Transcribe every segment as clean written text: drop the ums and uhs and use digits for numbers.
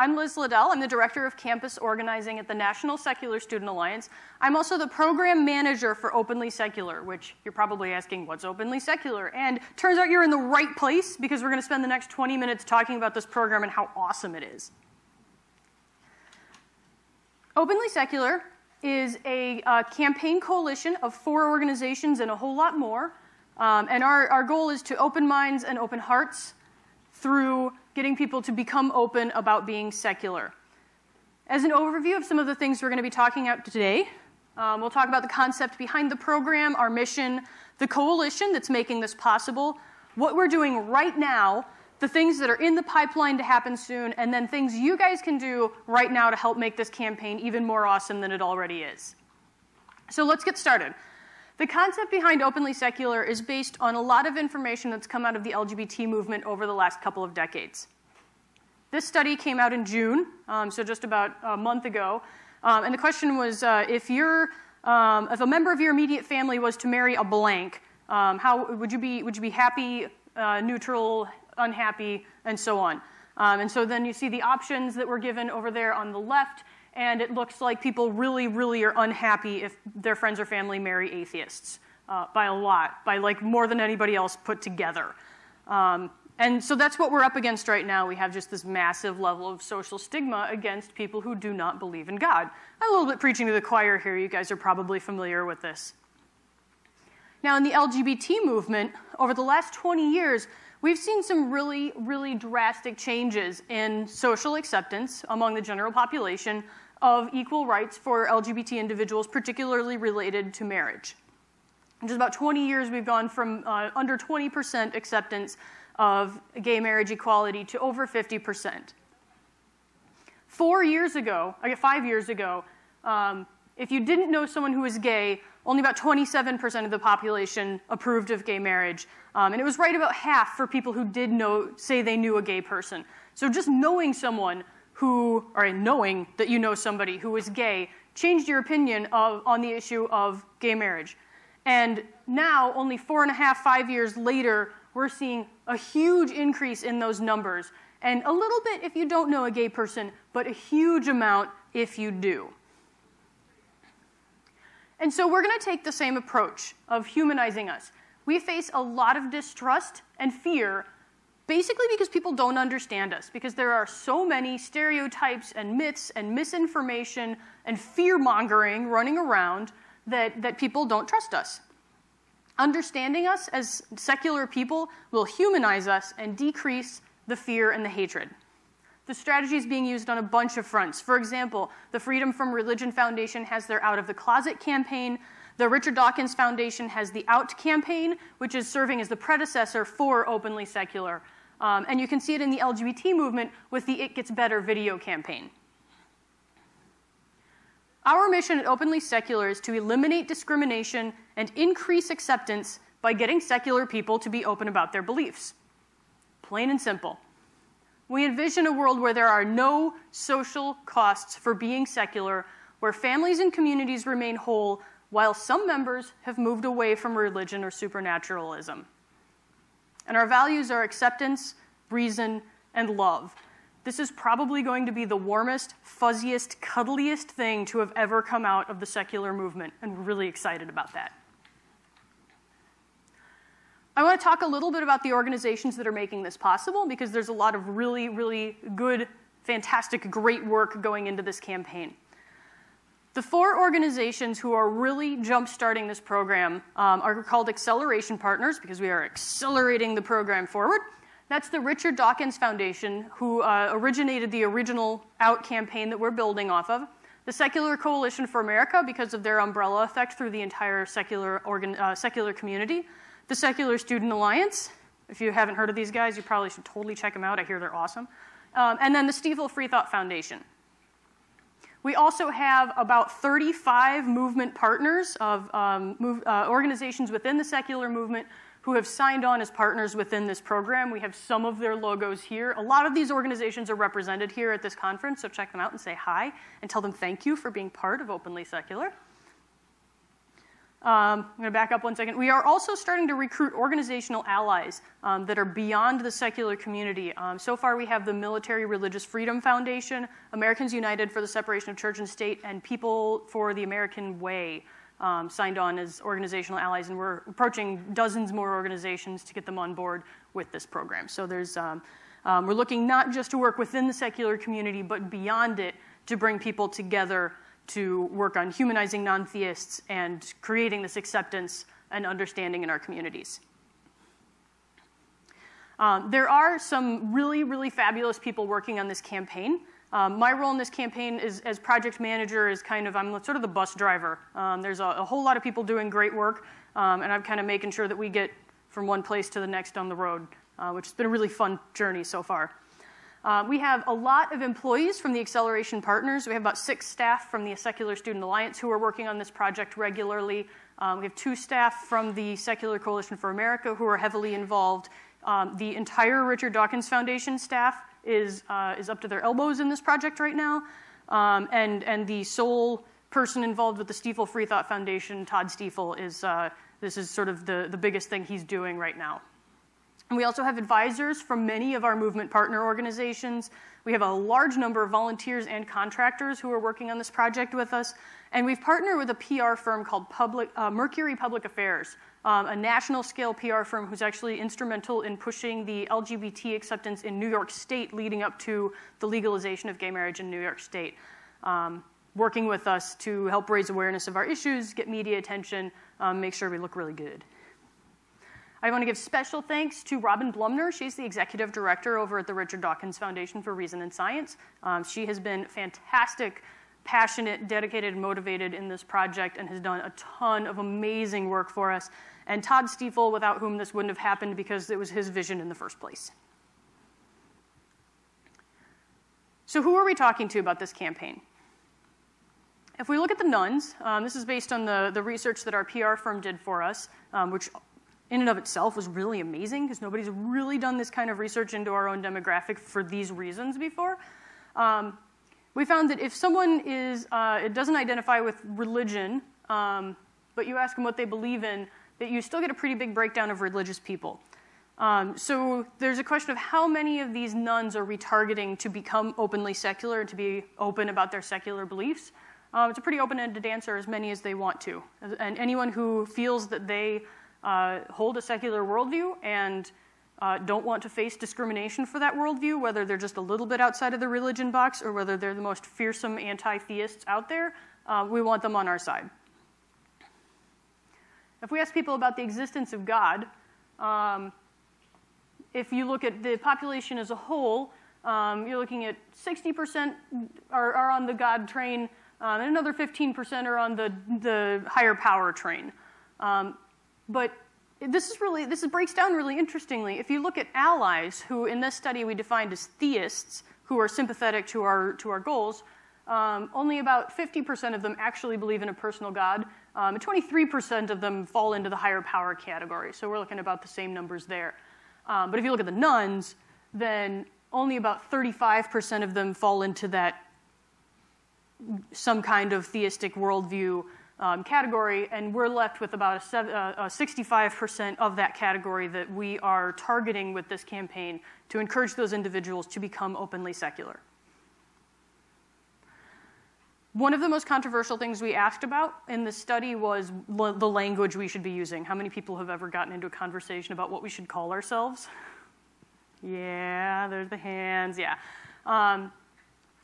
I'm Liz Liddell. I'm the Director of Campus Organizing at the National Secular Student Alliance. I'm also the Program Manager for Openly Secular, which you're probably asking, what's Openly Secular? And turns out you're in the right place, because we're going to spend the next 20 minutes talking about this program and how awesome it is. Openly Secular is a campaign coalition of 4 organizations and a whole lot more. And our goal is to open minds and open hearts through getting people to become open about being secular. As an overview of some of the things we're going to be talking about today, we'll talk about the concept behind the program, our mission, the coalition that's making this possible, what we're doing right now, the things that are in the pipeline to happen soon, and then things you guys can do right now to help make this campaign even more awesome than it already is. So let's get started. The concept behind Openly Secular is based on a lot of information that's come out of the LGBT movement over the last couple of decades. This study came out in June, so just about a month ago, and the question was, if a member of your immediate family was to marry a blank, how would you be happy, neutral, unhappy, and so on? And so then you see the options that were given over there on the left, and it looks like people really, really are unhappy if their friends or family marry atheists, by a lot, by like more than anybody else put together. And so that's what we're up against right now. We have just this massive level of social stigma against people who do not believe in God. I'm a little bit preaching to the choir here. You guys are probably familiar with this. Now, in the LGBT movement, over the last 20 years, we've seen some really, really drastic changes in social acceptance among the general population of equal rights for LGBT individuals, particularly related to marriage. In just about 20 years, we've gone from under 20% acceptance of gay marriage equality to over 50%. 5 years ago, if you didn't know someone who was gay, only about 27% of the population approved of gay marriage. And it was right about half for people who did say they knew a gay person. So just knowing someone knowing that you know somebody who is gay changed your opinion on the issue of gay marriage. And now, only 4.5, 5 years later, we're seeing a huge increase in those numbers. And a little bit if you don't know a gay person, but a huge amount if you do. And so we're going to take the same approach of humanizing us. We face a lot of distrust and fear, basically because people don't understand us, because there are so many stereotypes and myths and misinformation and fear-mongering running around that people don't trust us. Understanding us as secular people will humanize us and decrease the fear and the hatred. The strategy is being used on a bunch of fronts. For example, the Freedom from Religion Foundation has their Out of the Closet campaign. The Richard Dawkins Foundation has the Out campaign, which is serving as the predecessor for Openly Secular. And you can see it in the LGBT movement with the It Gets Better video campaign. Our mission at Openly Secular is to eliminate discrimination and increase acceptance by getting secular people to be open about their beliefs. Plain and simple. We envision a world where there are no social costs for being secular, where families and communities remain whole, while some members have moved away from religion or supernaturalism. And our values are acceptance, reason, and love. This is probably going to be the warmest, fuzziest, cuddliest thing to have ever come out of the secular movement, and we're really excited about that. I want to talk a little bit about the organizations that are making this possible, because there's a lot of really, really good, fantastic, great work going into this campaign. The 4 organizations who are really jump-starting this program are called Acceleration Partners, because we are accelerating the program forward. That's the Richard Dawkins Foundation, who originated the original Out campaign that we're building off of. The Secular Coalition for America, because of their umbrella effect through the entire secular community. The Secular Student Alliance. If you haven't heard of these guys, you probably should totally check them out. I hear they're awesome. And then the Stiefel Free Thought Foundation. We also have about 35 movement partners of organizations within the secular movement who have signed on as partners within this program. We have some of their logos here. A lot of these organizations are represented here at this conference, so check them out and say hi and tell them thank you for being part of Openly Secular. I'm going to back up 1 second. We are also starting to recruit organizational allies that are beyond the secular community. So far, we have the Military Religious Freedom Foundation, Americans United for the Separation of Church and State, and People for the American Way signed on as organizational allies, and we're approaching dozens more organizations to get them on board with this program. So there's, we're looking not just to work within the secular community, but beyond it to bring people together to work on humanizing non-theists and creating this acceptance and understanding in our communities. There are some really, really fabulous people working on this campaign. My role in this campaign is, as project manager, is kind of, I'm sort of the bus driver. There's a whole lot of people doing great work, and I'm kind of making sure that we get from one place to the next on the road, which has been a really fun journey so far. We have a lot of employees from the Acceleration Partners. We have about 6 staff from the Secular Student Alliance who are working on this project regularly. We have 2 staff from the Secular Coalition for America who are heavily involved. The entire Richard Dawkins Foundation staff is up to their elbows in this project right now. And the sole person involved with the Stiefel Free Thought Foundation, Todd Stiefel, this is sort of the biggest thing he's doing right now. And we also have advisors from many of our movement partner organizations. We have a large number of volunteers and contractors who are working on this project with us. And we've partnered with a PR firm called Mercury Public Affairs, a national scale PR firm who's actually instrumental in pushing the LGBT acceptance in New York State leading up to the legalization of gay marriage in New York State. Working with us to help raise awareness of our issues, get media attention, make sure we look really good. I want to give special thanks to Robin Blumner. She's the executive director over at the Richard Dawkins Foundation for Reason and Science. She has been fantastic, passionate, dedicated, and motivated in this project and has done a ton of amazing work for us. And Todd Stiefel, without whom this wouldn't have happened because it was his vision in the first place. So who are we talking to about this campaign? If we look at the nuns, this is based on the research that our PR firm did for us, which in and of itself was really amazing because nobody's really done this kind of research into our own demographic for these reasons before. We found that if someone it doesn't identify with religion, but you ask them what they believe in, that you still get a pretty big breakdown of religious people. So there's a question of how many of these nuns are retargeting to become openly secular and to be open about their secular beliefs. It's a pretty open-ended answer, as many as they want to. And anyone who feels that they hold a secular worldview and don't want to face discrimination for that worldview, whether they're just a little bit outside of the religion box or whether they're the most fearsome anti-theists out there, we want them on our side. If we ask people about the existence of God, if you look at the population as a whole, you're looking at 60% are on the God train, and another 15% are on the higher power train. But this breaks down really interestingly. If you look at allies, who in this study we defined as theists, who are sympathetic to our goals, only about 50% of them actually believe in a personal God, and 23% of them fall into the higher power category. So we're looking at about the same numbers there. But if you look at the nuns, then only about 35% of them fall into that some kind of theistic worldview category, and we're left with about 65% of that category that we are targeting with this campaign to encourage those individuals to become openly secular. One of the most controversial things we asked about in this study was the language we should be using. How many people have ever gotten into a conversation about what we should call ourselves? Yeah, there's the hands, yeah.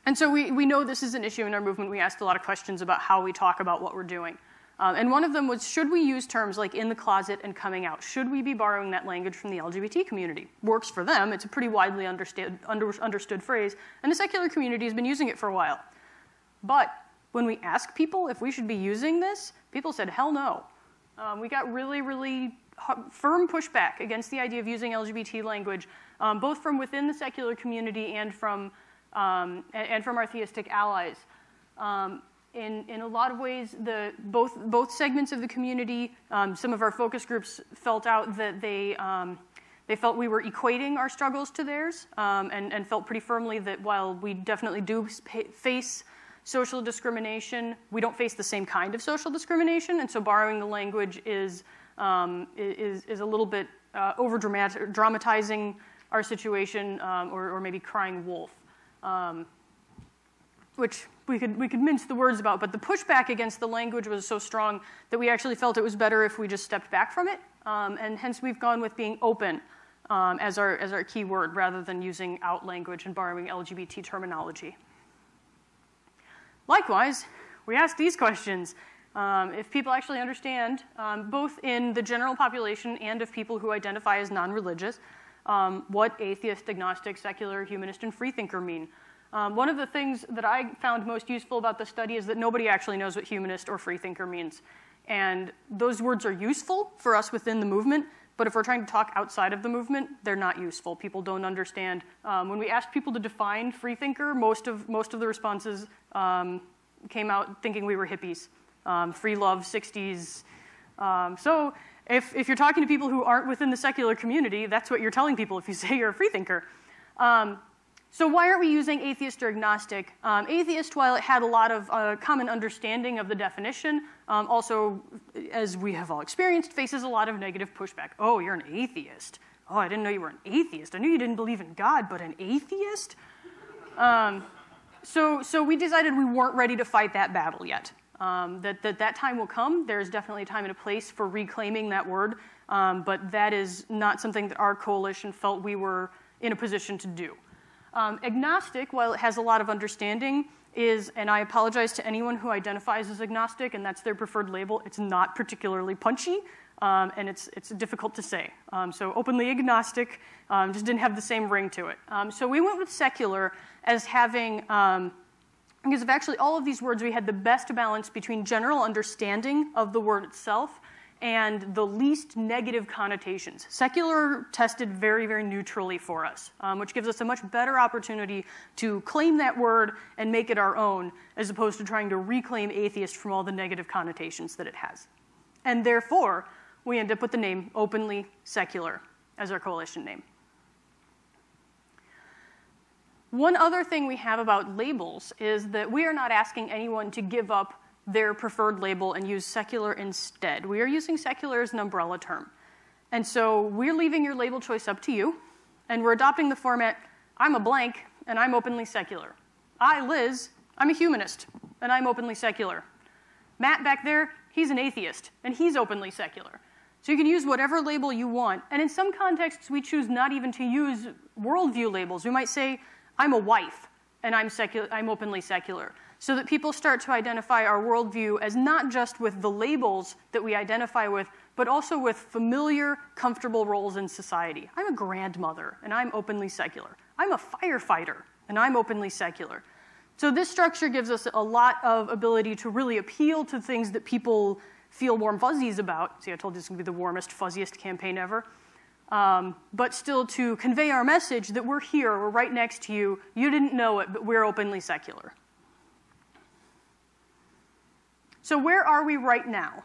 And so we know this is an issue in our movement. We asked a lot of questions about how we talk about what we're doing. And one of them was, should we use terms like in the closet and coming out? Should we be borrowing that language from the LGBT community? Works for them. It's a pretty widely understood phrase. And the secular community has been using it for a while. But when we ask people if we should be using this, people said, hell no. We got really, really firm pushback against the idea of using LGBT language, both from within the secular community and from our theistic allies. In a lot of ways, both segments of the community, some of our focus groups felt out that they felt we were equating our struggles to theirs, and felt pretty firmly that while we definitely do face social discrimination, we don't face the same kind of social discrimination, and so borrowing the language is a little bit over-dramatizing our situation, or maybe crying wolf, which we could mince the words about, but the pushback against the language was so strong that we actually felt it was better if we just stepped back from it, and hence we've gone with being open as our key word rather than using out language and borrowing LGBT terminology. Likewise, we ask these questions. If people actually understand, both in the general population and of people who identify as non-religious, what atheist, agnostic, secular, humanist, and freethinker mean. One of the things that I found most useful about the study is that nobody actually knows what humanist or freethinker means. And those words are useful for us within the movement, but if we're trying to talk outside of the movement, they're not useful. People don't understand. When we asked people to define freethinker, most of the responses came out thinking we were hippies. Free love, 60s. So if you're talking to people who aren't within the secular community, that's what you're telling people if you say you're a freethinker. So why aren't we using atheist or agnostic? Atheist, while it had a lot of common understanding of the definition, also, as we have all experienced, faces a lot of negative pushback. Oh, you're an atheist. Oh, I didn't know you were an atheist. I knew you didn't believe in God, but an atheist? So we decided we weren't ready to fight that battle yet. That time will come. There's definitely a time and a place for reclaiming that word, but that is not something that our coalition felt we were in a position to do. Agnostic, while it has a lot of understanding, is, and I apologize to anyone who identifies as agnostic and that's their preferred label, it's not particularly punchy, and it's difficult to say. So openly agnostic just didn't have the same ring to it. So we went with secular as having, because of actually all of these words, we had the best balance between general understanding of the word itself and the least negative connotations. Secular tested very, very neutrally for us, which gives us a much better opportunity to claim that word and make it our own, as opposed to trying to reclaim atheist from all the negative connotations that it has. And therefore, we end up with the name Openly Secular as our coalition name. One other thing we have about labels is that we are not asking anyone to give up their preferred label and use secular instead. We are using secular as an umbrella term. And so we're leaving your label choice up to you, and we're adopting the format, I'm a blank, and I'm openly secular. I, Liz, I'm a humanist, and I'm openly secular. Matt back there, he's an atheist, and he's openly secular. So you can use whatever label you want. And in some contexts, we choose not even to use worldview labels. We might say, I'm a wife, and I'm openly secular, so that people start to identify our worldview as not just with the labels that we identify with, but also with familiar, comfortable roles in society. I'm a grandmother, and I'm openly secular. I'm a firefighter, and I'm openly secular. So this structure gives us a lot of ability to really appeal to things that people feel warm fuzzies about. See, I told you this is going to be the warmest, fuzziest campaign ever. But still to convey our message that we're here, we're right next to you, you didn't know it, but we're openly secular. So where are we right now?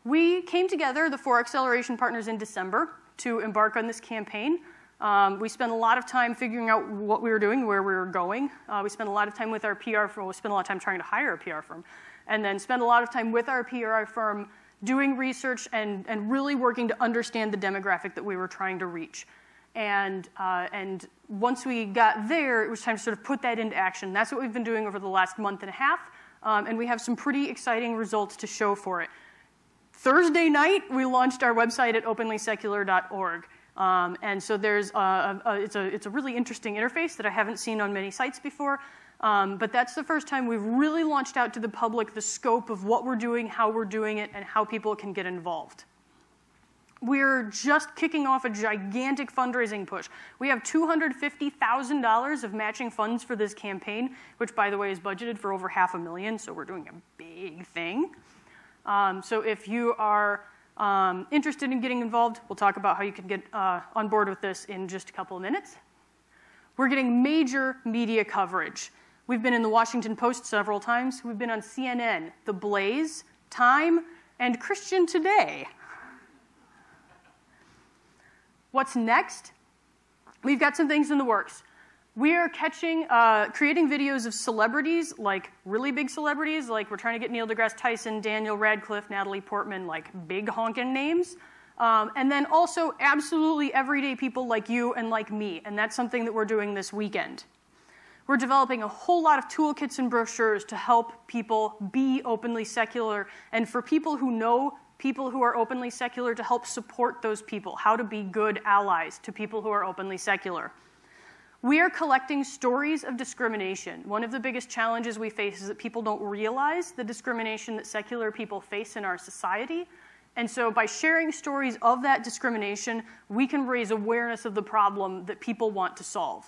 We came together, the 4 Acceleration Partners, in December to embark on this campaign. We spent a lot of time figuring out what we were doing, where we were going. We spent a lot of time with our PR firm. We spent a lot of time trying to hire a PR firm, and then spent a lot of time with our PR firm doing research and really working to understand the demographic that we were trying to reach. And once we got there, it was time to sort of put that into action. That's what we've been doing over the last month and a half, and we have some pretty exciting results to show for it. Thursday night, we launched our website at openlysecular.org. And so there's it's a really interesting interface that I haven't seen on many sites before. But that's the first time we've really launched out to the public the scope of what we're doing, how we're doing it, and how people can get involved. We're just kicking off a gigantic fundraising push. We have $250,000 of matching funds for this campaign, which, by the way, is budgeted for over $500,000, so we're doing a big thing. So if you are interested in getting involved, we'll talk about how you can get on board with this in just a couple of minutes. We're getting major media coverage. We've been in the Washington Post several times. We've been on CNN, The Blaze, Time, and Christian Today. What's next? We've got some things in the works. We are creating videos of celebrities, like really big celebrities, like we're trying to get Neil deGrasse Tyson, Daniel Radcliffe, Natalie Portman, like big honking names. And then also absolutely everyday people like you and like me, and that's something that we're doing this weekend. We're developing a whole lot of toolkits and brochures to help people be openly secular, and for people who know people who are openly secular, to help support those people, how to be good allies to people who are openly secular. We are collecting stories of discrimination. One of the biggest challenges we face is that people don't realize the discrimination that secular people face in our society. And so by sharing stories of that discrimination, we can raise awareness of the problem that people want to solve.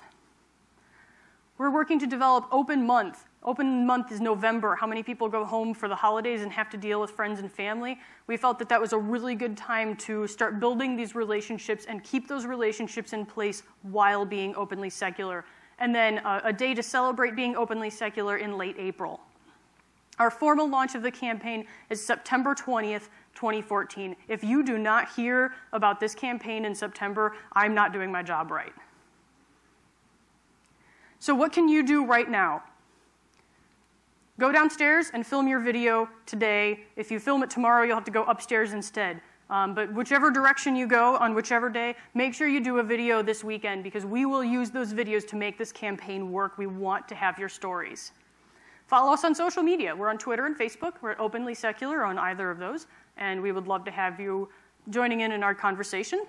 We're working to develop Open Month. Open Month is November. How many people go home for the holidays and have to deal with friends and family? We felt that that was a really good time to start building these relationships and keep those relationships in place while being openly secular. And then a day to celebrate being openly secular in late April. Our formal launch of the campaign is September 20th, 2014. If you do not hear about this campaign in September, I'm not doing my job right. So what can you do right now? Go downstairs and film your video today. If you film it tomorrow, you'll have to go upstairs instead. But whichever direction you go on whichever day, make sure you do a video this weekend, because we will use those videos to make this campaign work. We want to have your stories. Follow us on social media. We're on Twitter and Facebook. We're at Openly Secular on either of those, and we would love to have you joining in our conversation.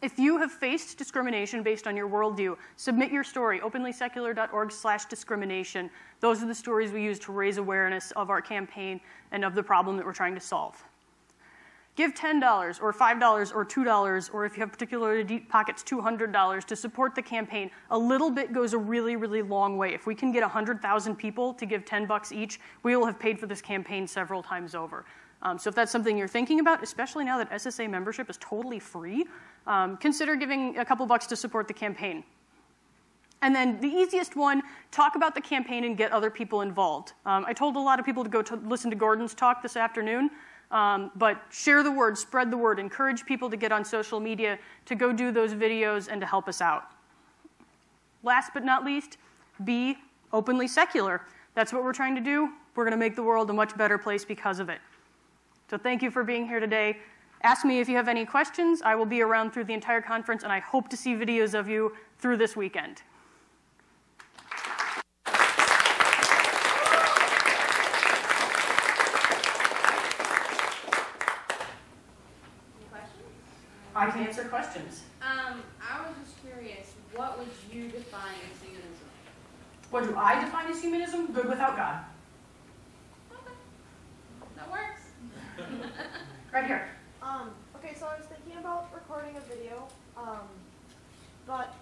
If you have faced discrimination based on your worldview, submit your story, openlysecular.org/discrimination. Those are the stories we use to raise awareness of our campaign and of the problem that we're trying to solve. Give $10 or $5 or $2, or if you have particularly deep pockets, $200 to support the campaign. A little bit goes a really, really long way. If we can get 100,000 people to give $10 each, we will have paid for this campaign several times over. So if that's something you're thinking about, especially now that SSA membership is totally free, consider giving a couple bucks to support the campaign. And then the easiest one, talk about the campaign and get other people involved. I told a lot of people to go listen to Gordon's talk this afternoon, but share the word, spread the word, encourage people to get on social media, to go do those videos and to help us out. Last but not least, be openly secular. That's what we're trying to do. We're going to make the world a much better place because of it. So thank you for being here today. Ask me if you have any questions. I will be around through the entire conference, and I hope to see videos of you through this weekend. Any questions? I can answer questions. I was just curious, what would you define as humanism? What do I define as humanism? Good without God. Okay. That works. Right here. Okay, so I was thinking about recording a video, but,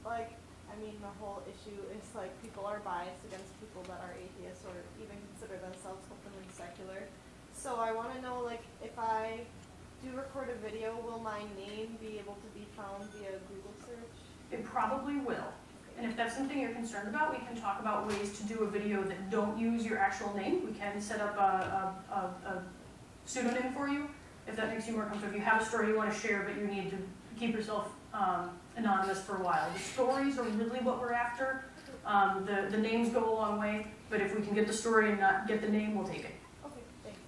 like, I mean, the whole issue is, like, people are biased against people that are atheists or even consider themselves openly secular. So I want to know, like, if I do record a video, will my name be able to be found via Google search? It probably will. And if that's something you're concerned about, we can talk about ways to do a video that don't use your actual name. We can set up a pseudonym for you, if that makes you more comfortable. If you have a story you want to share, but you need to keep yourself anonymous for a while. The stories are really what we're after. The names go a long way, but if we can get the story and not get the name, we'll take it. Okay, thanks.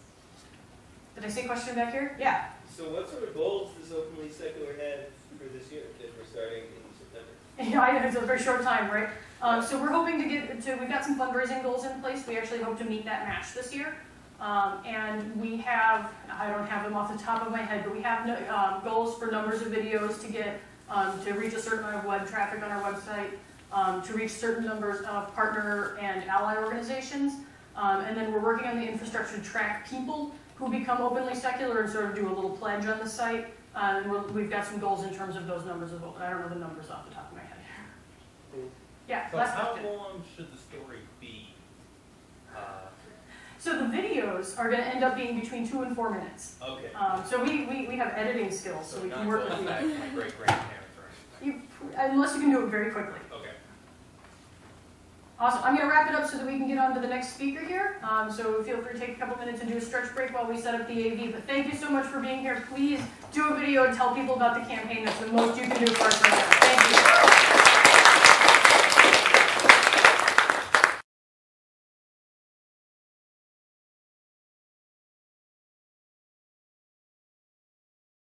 Did I see a question back here? Yeah. So what sort of goals does Openly Secular have for this year, if we're starting in September? Yeah, it's a very short time, right? So we're hoping to we've got some fundraising goals in place. We actually hope to meet that match this year. And we have, I don't have them off the top of my head, but we have goals for numbers of videos to get, to reach a certain amount of web traffic on our website, to reach certain numbers of partner and ally organizations. And then we're working on the infrastructure to track people who become openly secular and sort of do a little pledge on the site. And we've got some goals in terms of those numbers as well, but I don't know the numbers off the top of my head. Yeah, So last how question. long should the story be? So the videos are going to end up being between 2 and 4 minutes. Okay. So we have editing skills, so we can work with you. Not my great-grandparents or anything. Unless you can do it very quickly. Okay. Awesome. I'm going to wrap it up so that we can get on to the next speaker here. So feel free to take a couple minutes and do a stretch break while we set up the AV. But thank you so much for being here. Please do a video and tell people about the campaign. That's the most you can do for us right now. Thank you.